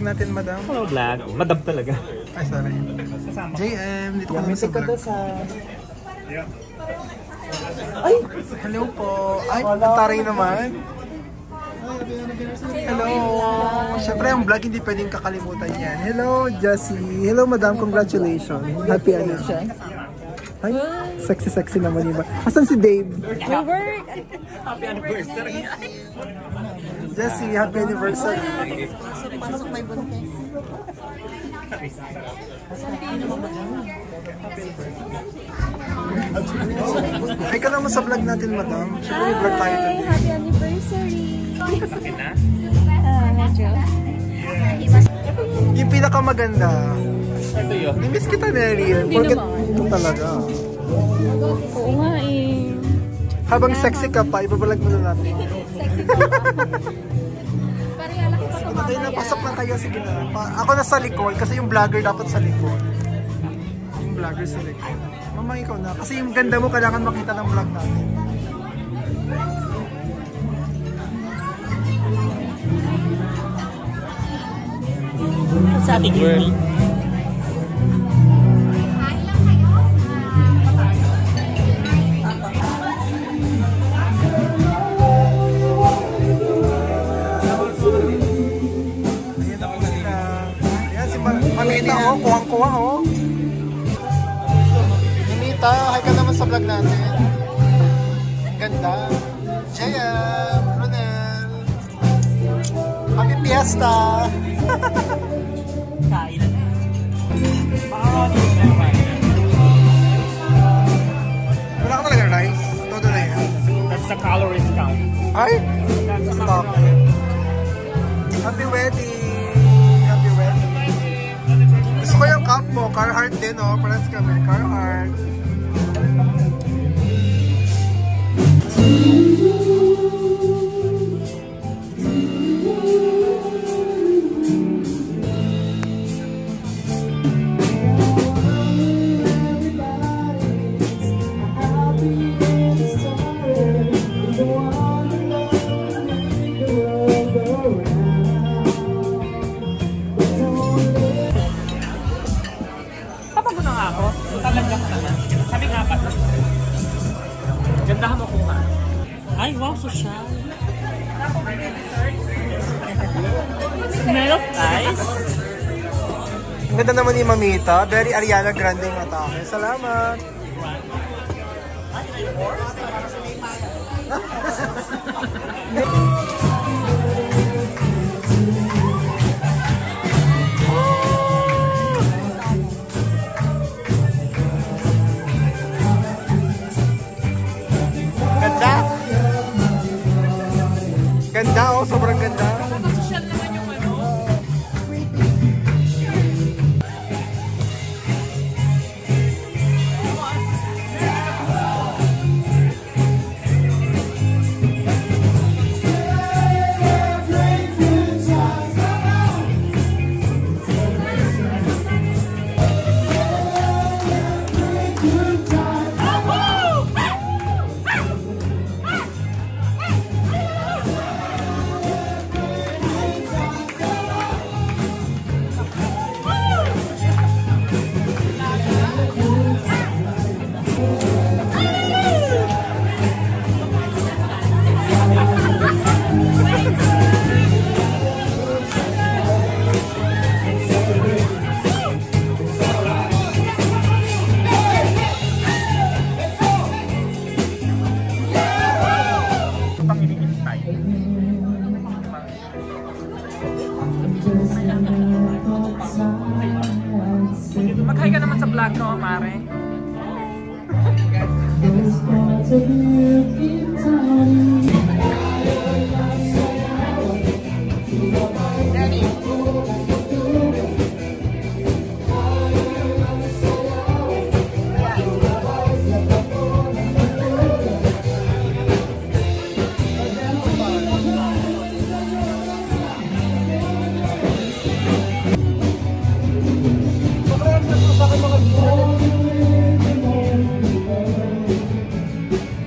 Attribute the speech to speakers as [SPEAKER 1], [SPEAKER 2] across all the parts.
[SPEAKER 1] Natin, madam.
[SPEAKER 2] Hello, vlog. Madam talaga.
[SPEAKER 1] Ay, sorry. JM, dito ka naman sa vlog. Ay! Hello po. Ay, taray naman. Hello. Siyempre, ang vlog hindi pwedeng kakalimutan yan. Hello, Jessie. Hello, madam. Congratulations. Happy ano siya. Ay, sexy naman iba. Asan si Dave?
[SPEAKER 2] Happy anniversary.
[SPEAKER 1] Jessie, happy anniversary.
[SPEAKER 3] Pasok may buntis.
[SPEAKER 1] Ay ka naman sa vlog natin, madam. Siyempre, vlog tayo today.
[SPEAKER 3] Happy anniversary.
[SPEAKER 2] Sakit na?
[SPEAKER 3] Medyo.
[SPEAKER 1] Yung pinakamaganda.
[SPEAKER 2] Ito yun.
[SPEAKER 1] Nimiss kita, Nery. Porket ito talaga.
[SPEAKER 3] Oo nga eh.
[SPEAKER 1] Habang sexy ka pa, ibabalag mo na natin.
[SPEAKER 3] Sexy ka pa.
[SPEAKER 1] Kayo na, pasok na kayo. Sige na. Ako nasa likod kasi yung vlogger dapat sa likod. Yung vlogger sa likod. Mama, ikaw na. Kasi yung ganda mo kailangan makita ng vlog natin.
[SPEAKER 2] Sa ating girl.
[SPEAKER 1] Mamita, oh, kuwang-kuwa, oh. Mamita, hi ka naman sa vlog natin. Ganda. Jaya, Ronel. Happy Fiesta.
[SPEAKER 2] Kain.
[SPEAKER 1] Wala ka talaga rice? Todo na yan.
[SPEAKER 2] That's the calories count.
[SPEAKER 1] Ay? Stop. Happy wedding. Gusto ko yung cup mo, Carhartt din, oh. Parehas kami, Carhartt.
[SPEAKER 2] Gandahan mo kuha. Ay, wow, social. Smell of ice.
[SPEAKER 1] Ang ganda naman ni Mamita. Very Ariana Grande yung atake. Salamat. Ganda, oh, sobrang ganda.
[SPEAKER 2] Social naman yung ano. Mag-hi ka naman sa vlog ko, Mare.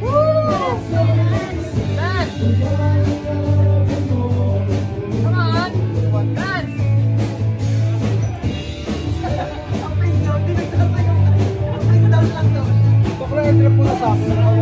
[SPEAKER 1] Woo!
[SPEAKER 3] sa akin.